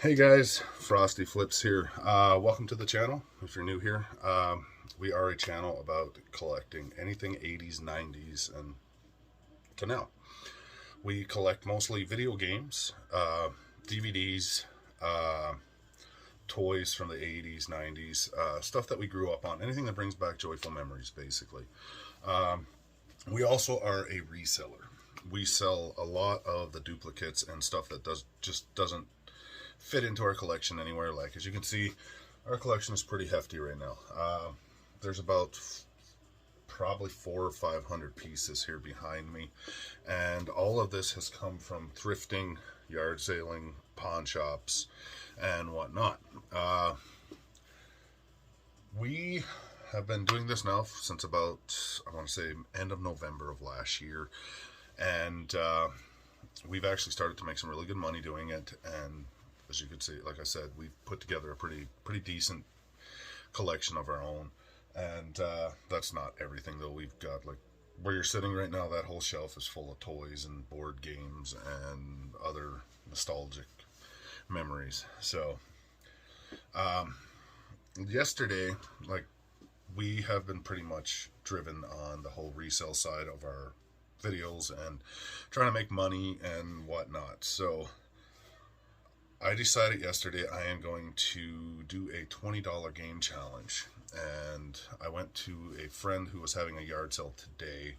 Hey guys, Frosty Flips here. Welcome to the channel. If you're new here, we are a channel about collecting anything 80s, 90s, and to now. We collect mostly video games, DVDs, toys from the 80s, 90s, stuff that we grew up on, anything that brings back joyful memories, basically. We also are a reseller. We sell a lot of the duplicates and stuff that just doesn't fit into our collection anywhere. Like, as you can see, our collection is pretty hefty right now. There's about probably 400 or 500 pieces here behind me, and all of this has come from thrifting, yard saling, pawn shops, and whatnot. We have been doing this now since about, I want to say, end of November of last year, and we've actually started to make some really good money doing it. And as you can see, like I said, we've put together a pretty decent collection of our own. And that's not everything, though. We've got, like, where you're sitting right now, that whole shelf is full of toys and board games and other nostalgic memories. So yesterday, like, we have been pretty much driven on the whole resale side of our videos and trying to make money and whatnot. So I decided yesterday I am going to do a $20 game challenge, and I went to a friend who was having a yard sale today.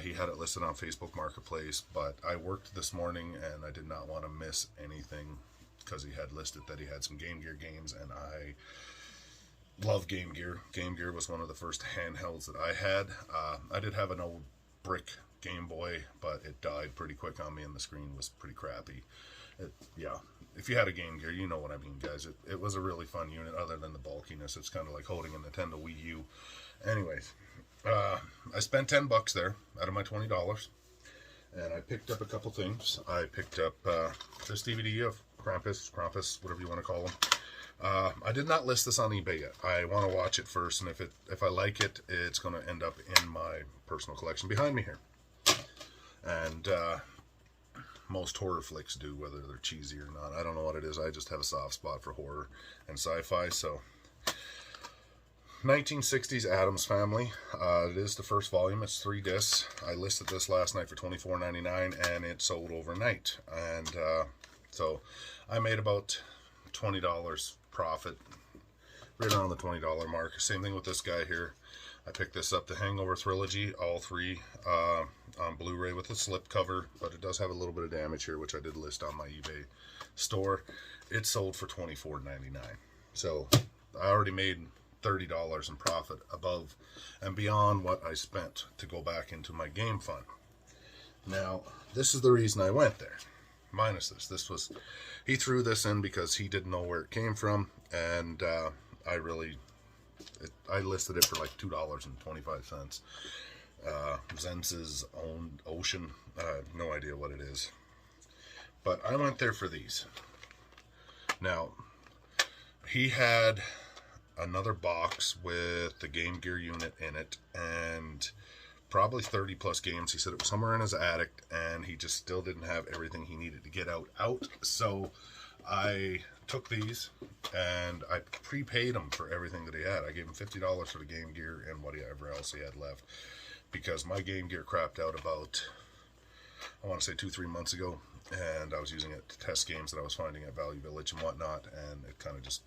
He had it listed on Facebook Marketplace, but I worked this morning and I did not want to miss anything because he had listed that he had some Game Gear games, and I love Game Gear. Game Gear was one of the first handhelds that I had. I did have an old brick Game Boy, but it died pretty quick on me and the screen was pretty crappy. Yeah, if you had a Game Gear, you know what I mean, guys. It was a really fun unit, other than the bulkiness. It's kind of like holding a Nintendo Wii U. Anyways, I spent $10 there out of my $20, and I picked up a couple things. I picked up this DVD of Krampus, whatever you want to call them. I did not list this on eBay yet. I want to watch it first, and if I like it, it's going to end up in my personal collection behind me here. And most horror flicks do, whether they're cheesy or not. I don't know what it is. I just have a soft spot for horror and sci-fi. So 1960s Addams Family. It is the first volume. It's 3 discs. I listed this last night for $24.99, and it sold overnight. And so I made about $20 profit, right around the $20 mark. Same thing with this guy here. I picked this up, the Hangover Trilogy, all 3 on Blu-ray with a slip cover, but it does have a little bit of damage here, which I did list on my eBay store. It sold for $24.99. So I already made $30 in profit above and beyond what I spent to go back into my game fund. Now, this is the reason I went there. Minus this was, he threw this in because he didn't know where it came from, and I listed it for like $2.25. Zence's own Ocean. I have no idea what it is, but I went there for these. Now, he had another box with the Game Gear unit in it, and probably 30 plus games. He said it was somewhere in his attic, and he just still didn't have everything he needed to get out. So I took these and I prepaid him for everything that he had. I gave him $50 for the Game Gear and whatever else he had left, because my Game Gear crapped out about, I want to say 2-3 months ago, and I was using it to test games that I was finding at Value Village and whatnot, and it kind of just,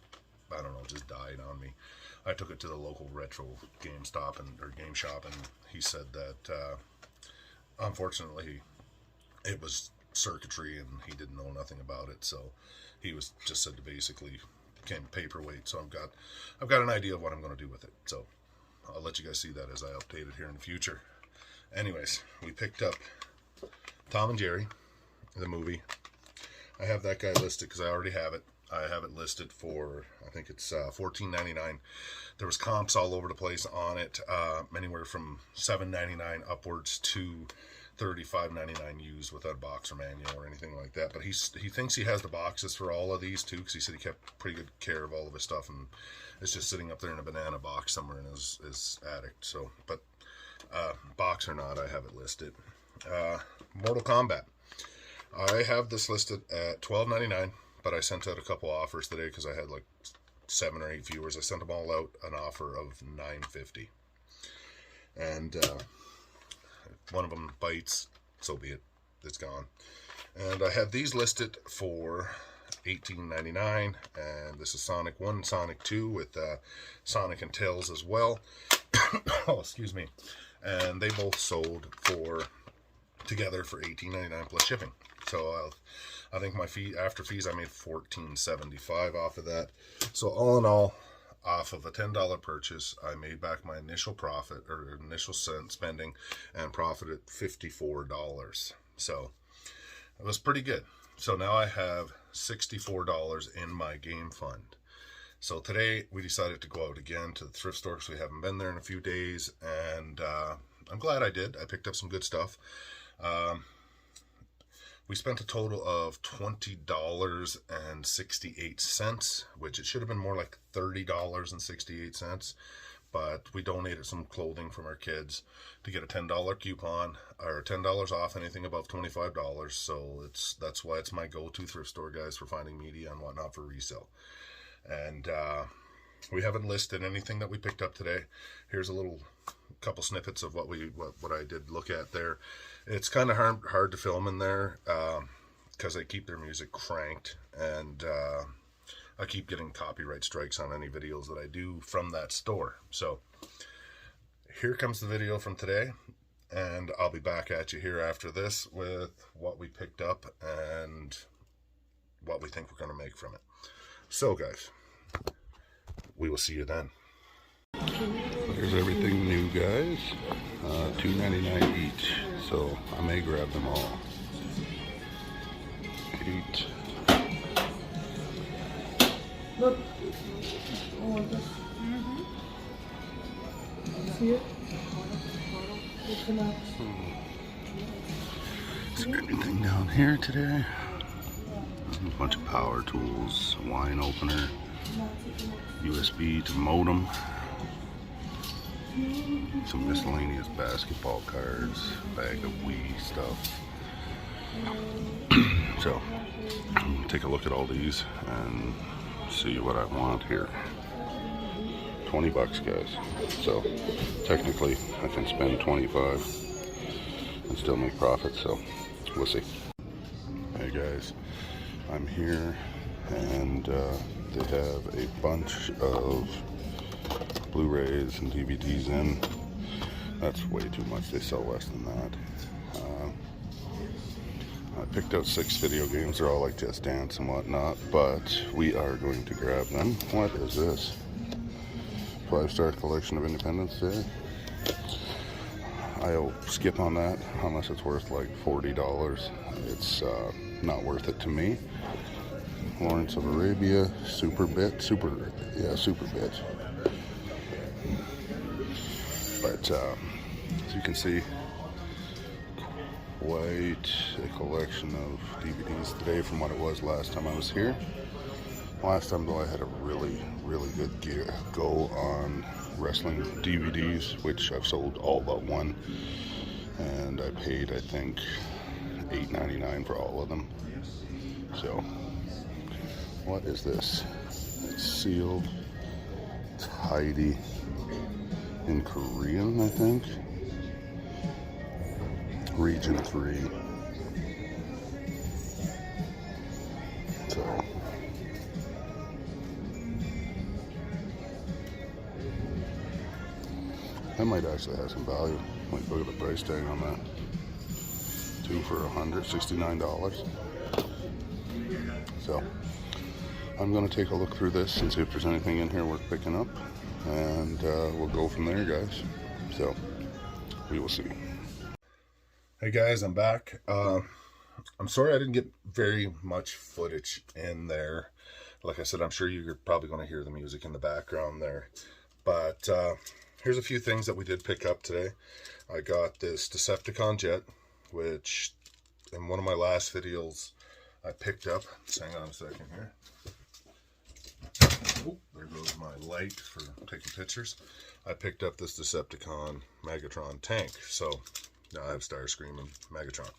I don't know, just died on me. I took it to the local retro GameStop or Game Shop, and he said that unfortunately it was circuitry and he didn't know nothing about it, so he was just said to basically became paperweight. So I've got an idea of what I'm going to do with it, so I'll let you guys see that as I update it here in the future. Anyways, we picked up Tom and Jerry, the movie. I have that guy listed because I already have it. I have it listed for, I think it's $14.99. There was comps all over the place on it, anywhere from $7.99 upwards to $35.99 used without a box or manual or anything like that. But he thinks he has the boxes for all of these too, because he said he kept pretty good care of all of his stuff, and it's just sitting up there in a banana box somewhere in his attic. So, but box or not, I have it listed. Mortal Kombat. I have this listed at $12.99 but I sent out a couple offers today because I had like 7 or 8 viewers. I sent them all out an offer of $9.50, and one of them bites, so be it. It's gone. And I had these listed for $18.99, and this is Sonic 1, Sonic 2 with Sonic and Tails as well. Oh, excuse me. And they both sold for together for $18.99 plus shipping. So I think my fee after fees, I made $14.75 off of that. So all in all, off of a $10 purchase, I made back my initial profit or initial spending and profited $54. So it was pretty good. So now I have $64 in my game fund. So today we decided to go out again to the thrift store because we haven't been there in a few days, and I'm glad I did. I picked up some good stuff. We spent a total of $20.68, which it should have been more like $30.68, but we donated some clothing from our kids to get a $10 coupon, or $10 off anything above $25. So that's why it's my go-to thrift store, guys, for finding media and whatnot for resale. And we haven't listed anything that we picked up today. Here's a couple snippets of what I did look at there. It's kind of hard to film in there because they keep their music cranked, and I keep getting copyright strikes on any videos that I do from that store. So here comes the video from today, and I'll be back at you here after this with what we picked up and what we think we're going to make from it. So guys, we will see you then. Here's everything new, guys. $2.99 each, so I may grab them all. 8. Look. See it? Is there anything down here today? A bunch of power tools, wine opener, USB to modem, some miscellaneous basketball cards, bag of Wii stuff. So I'm gonna take a look at all these and see what I want here. 20 bucks, guys. So technically I can spend 25 and still make profit, so we'll see. Hey guys, I'm here, and they have a bunch of Blu-rays and DVDs in. That's way too much. They sell less than that. I picked out 6 video games. They're all like Just Dance and whatnot, but we are going to grab them. What is this? 5-star collection of Independence Day. I'll skip on that unless it's worth like $40. It's not worth it to me. Lawrence of Arabia, Super Bit. But as you can see, quite a collection of DVDs today from what it was last time I was here. Last time though, I had a really good go on wrestling DVDs, which I've sold all but one, and I paid, I think, $8.99 for all of them. So what is this? It's sealed, tidy, in Korean, I think. Region 3. So that might actually have some value. Like, look at the price tag on that. 2 for $169. So I'm going to take a look through this and see if there's anything in here worth picking up, and we'll go from there, guys. So we will see. Hey guys, I'm back. I'm sorry I didn't get very much footage in there. Like I said, I'm sure you're probably going to hear the music in the background there. But here's a few things that we did pick up today. I got this Decepticon jet, which in one of my last videos I picked up. Just hang on a second here. Oh, there goes my light for taking pictures. I picked up this Decepticon Megatron tank. So now I have Starscream and Megatron.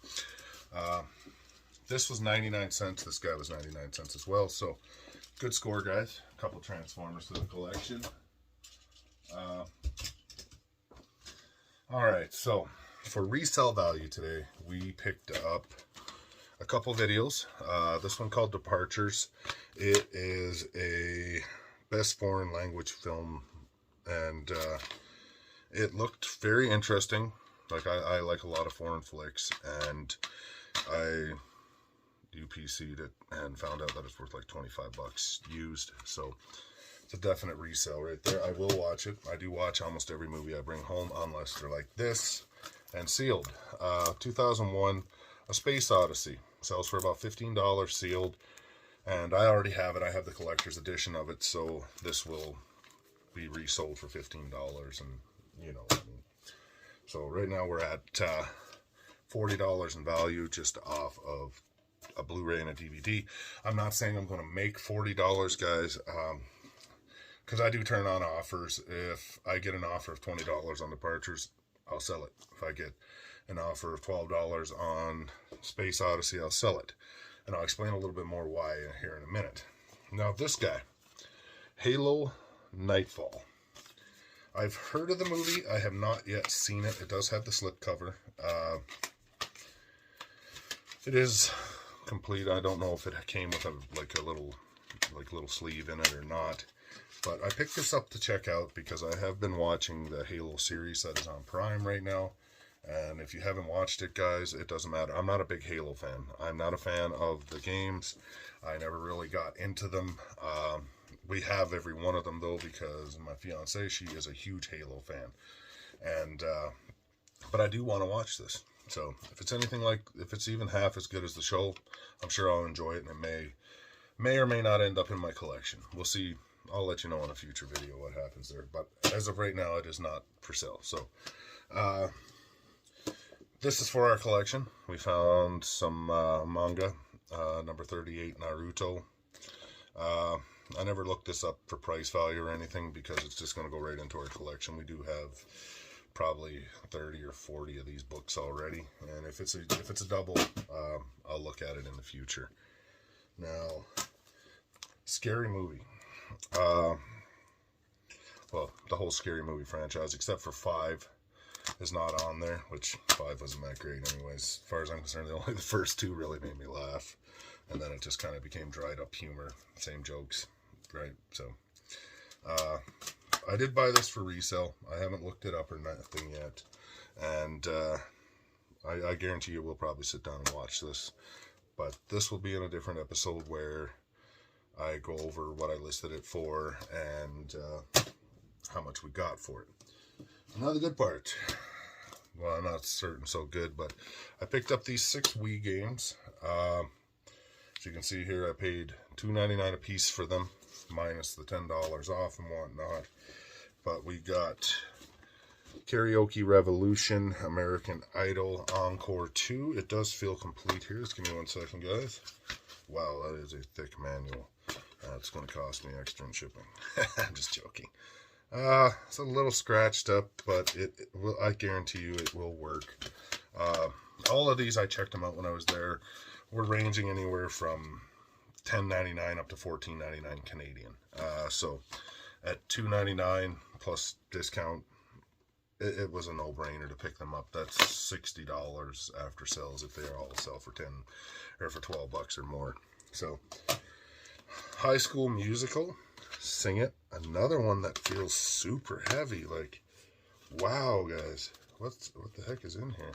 This was 99 cents. This guy was 99 cents as well. So good score, guys. A couple Transformers to the collection. All right, so for resale value today, we picked up a couple videos. This one called Departures. It is a best foreign language film, and it looked very interesting. Like I like a lot of foreign flicks, and I UPC'd it and found out that it's worth like 25 bucks used. So it's a definite resale right there. I will watch it. I do watch almost every movie I bring home, unless they're like this and sealed. 2001, A Space Odyssey. Sells for about $15 sealed. And I already have it. I have the collector's edition of it. So this will be resold for $15. And you know what I mean. So right now we're at $40 in value just off of a Blu-ray and a DVD. I'm not saying I'm going to make $40, guys. Because I do turn on offers. If I get an offer of $20 on Departures, I'll sell it. If I get an offer of $12 on Space Odyssey, I'll sell it. And I'll explain a little bit more why here in a minute. Now this guy, Halo Nightfall. I've heard of the movie. I have not yet seen it. It does have the slipcover. It is complete. I don't know if it came with a little sleeve in it or not. But I picked this up to check out because I have been watching the Halo series that is on Prime right now. And if you haven't watched it, guys, it doesn't matter. I'm not a big Halo fan. I'm not a fan of the games. I never really got into them. We have every one of them, though, because my fiance, she is a huge Halo fan. And but I do want to watch this. So if it's anything like, if it's even half as good as the show, I'm sure I'll enjoy it. And it may or may not end up in my collection. We'll see. I'll let you know in a future video what happens there. But as of right now, it is not for sale. So this is for our collection. We found some manga, number 38 Naruto. I never looked this up for price value or anything because it's just going to go right into our collection. We do have probably 30 or 40 of these books already, and if it's a double, I'll look at it in the future. Now, Scary Movie. Well, the whole Scary Movie franchise, except for 5, is not on there, which 5 wasn't that great anyways. As far as I'm concerned, only the first 2 really made me laugh, and then it just kind of became dried up humor, same jokes, right? So, I did buy this for resale. I haven't looked it up or nothing yet, and I guarantee you we'll probably sit down and watch this, but this will be in a different episode where I go over what I listed it for and how much we got for it. Now the good part. Well, I'm not certain so good, but I picked up these 6 Wii games. As you can see here, I paid $2.99 a piece for them, minus the $10 off and whatnot. But we got Karaoke Revolution, American Idol Encore 2. It does feel complete here. Just give me 1 second, guys. Wow, that is a thick manual. It's going to cost me extra in shipping. I'm just joking. It's a little scratched up, but it will, I guarantee you it will work. All of these, I checked them out when I was there. We're ranging anywhere from $10.99 up to $14.99 Canadian. So at $2.99 plus discount, it was a no-brainer to pick them up. That's $60 after sales if they all sell for 10 or for 12 bucks or more. So High School Musical, Sing It, another one that feels super heavy. Like, wow, guys, what the heck is in here?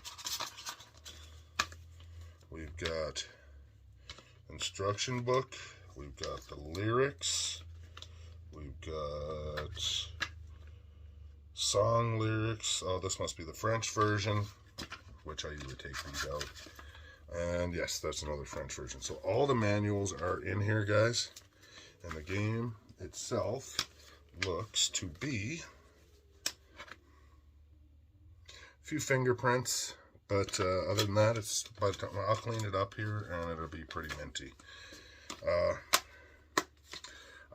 We've got instruction book. We've got the lyrics. We've got song lyrics. Oh, this must be the French version, which I usually take these out. And yes, that's another French version. So all the manuals are in here, guys. And the game itself looks to be a few fingerprints. But other than that, it's by the time I'll clean it up here and it'll be pretty minty. I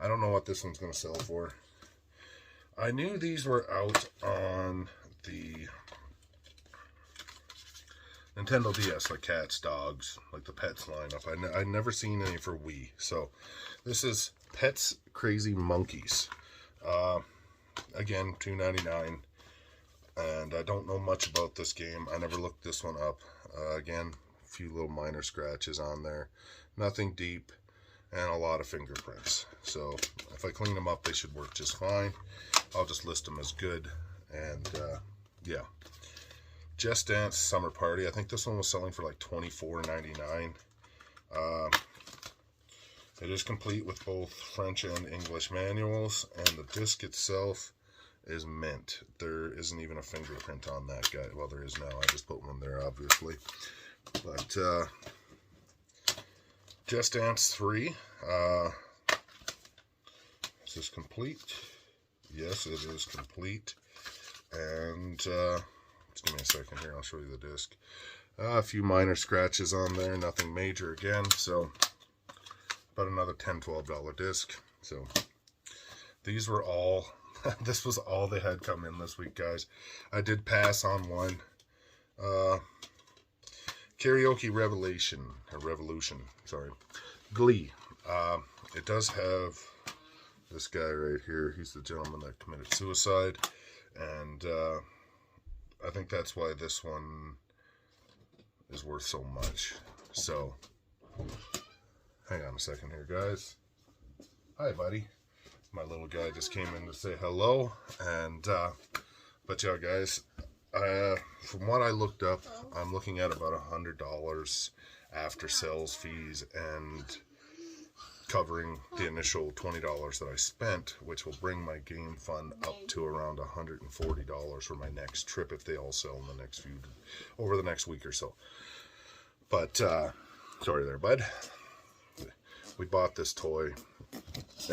don't know what this one's going to sell for. I knew these were out on the Nintendo DS, like cats, dogs, like the Pets lineup. I never seen any for Wii. So this is Pets Crazy Monkeys. Again, $2.99. And I don't know much about this game. I never looked this one up. Again, a few little minor scratches on there. Nothing deep. And a lot of fingerprints. So if I clean them up, they should work just fine. I'll just list them as good. And yeah. Just Dance Summer Party. I think this one was selling for like $24.99. It is complete with both French and English manuals, and the disc itself is mint. There isn't even a fingerprint on that guy. Well, there is now. I just put one there, obviously. But Just Dance 3. Is this complete? Yes, it is complete. And just give me a second here. I'll show you the disc. A few minor scratches on there. Nothing major again. So about another $10, $12 disc. So these were all, this was all they had come in this week, guys. I did pass on one. Karaoke Revolution, sorry. Glee. It does have this guy right here. He's the gentleman that committed suicide. And I think that's why this one is worth so much. So, hang on a second here, guys. Hi, buddy. My little guy just came in to say hello. And, but yeah, guys, from what I looked up, I'm looking at about $100 after sales fees and covering the initial $20 that I spent, which will bring my game fund up to around $140 for my next trip if they all sell in the next over the next week or so. But, sorry there, bud. We bought this toy,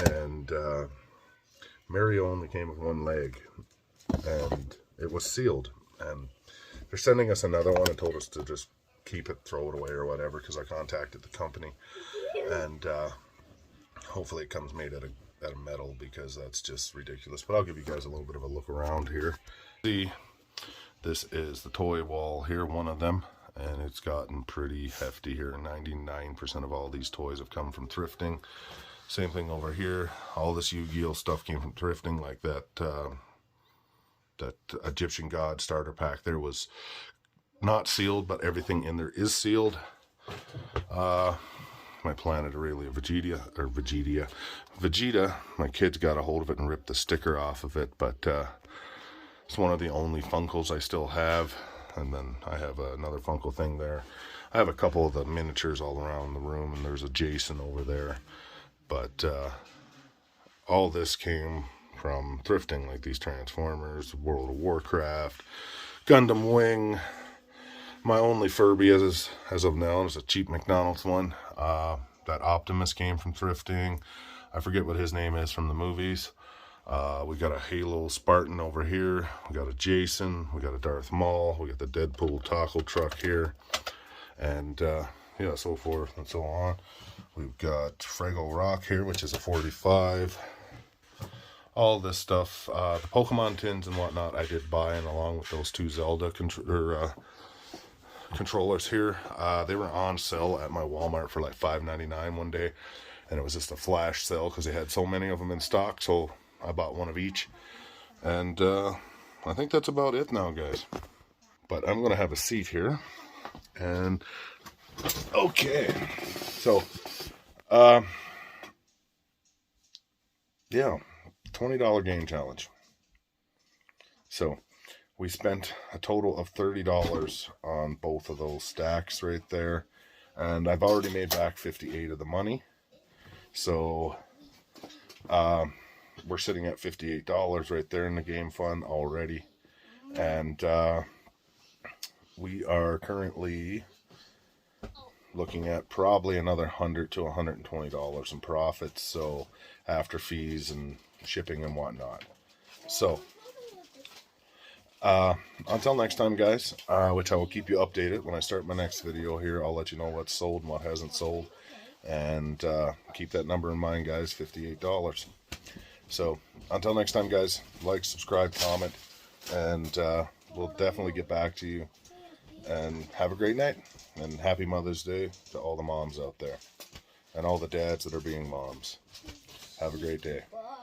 and Mario only came with one leg, and it was sealed, and they're sending us another one and told us to just keep it, throw it away or whatever, because I contacted the company, and hopefully it comes made out of metal, because that's just ridiculous. But I'll give you guys a little bit of a look around here. See, this is the toy wall here, one of them, and it's gotten pretty hefty here. 99% of all these toys have come from thrifting. Same thing over here. All this Yu-Gi-Oh stuff came from thrifting, like that that Egyptian God starter pack there was not sealed, but everything in there is sealed. My Planet Aurelia Vegeta, my kids got a hold of it and ripped the sticker off of it, but it's one of the only Funkos I still have. And then I have another Funko thing there. I have a couple of the miniatures all around the room, and there's a Jason over there. But all this came from thrifting, like these Transformers, World of Warcraft, Gundam Wing. My only Furby as of now is a cheap McDonald's one. That Optimus came from thrifting. I forget what his name is from the movies. We got a Halo Spartan over here. We got a Jason. We got a Darth Maul. We got the Deadpool taco truck here. And yeah, so forth and so on. We've got Fraggle Rock here, which is a 45. All this stuff. The Pokemon tins and whatnot I did buy, and along with those two Zelda controllers here. They were on sale at my Walmart for like $5.99 one day. And it was just a flash sale because they had so many of them in stock. So I bought one of each. And I think that's about it now, guys. But I'm going to have a seat here. And, okay. So, yeah, $20 game challenge. So, we spent a total of $30 on both of those stacks right there. And I've already made back 58 of the money. So, we're sitting at $58 right there in the game fund already. And we are currently looking at probably another $100 to $120 in profits. So, after fees and shipping and whatnot. So, until next time, guys, which I will keep you updated when I start my next video here. I'll let you know what's sold and what hasn't sold. And keep that number in mind, guys, $58. So, until next time, guys, like, subscribe, comment, and we'll definitely get back to you And have a great night. And happy Mother's Day to all the moms out there. And all the dads that are being moms. Have a great day.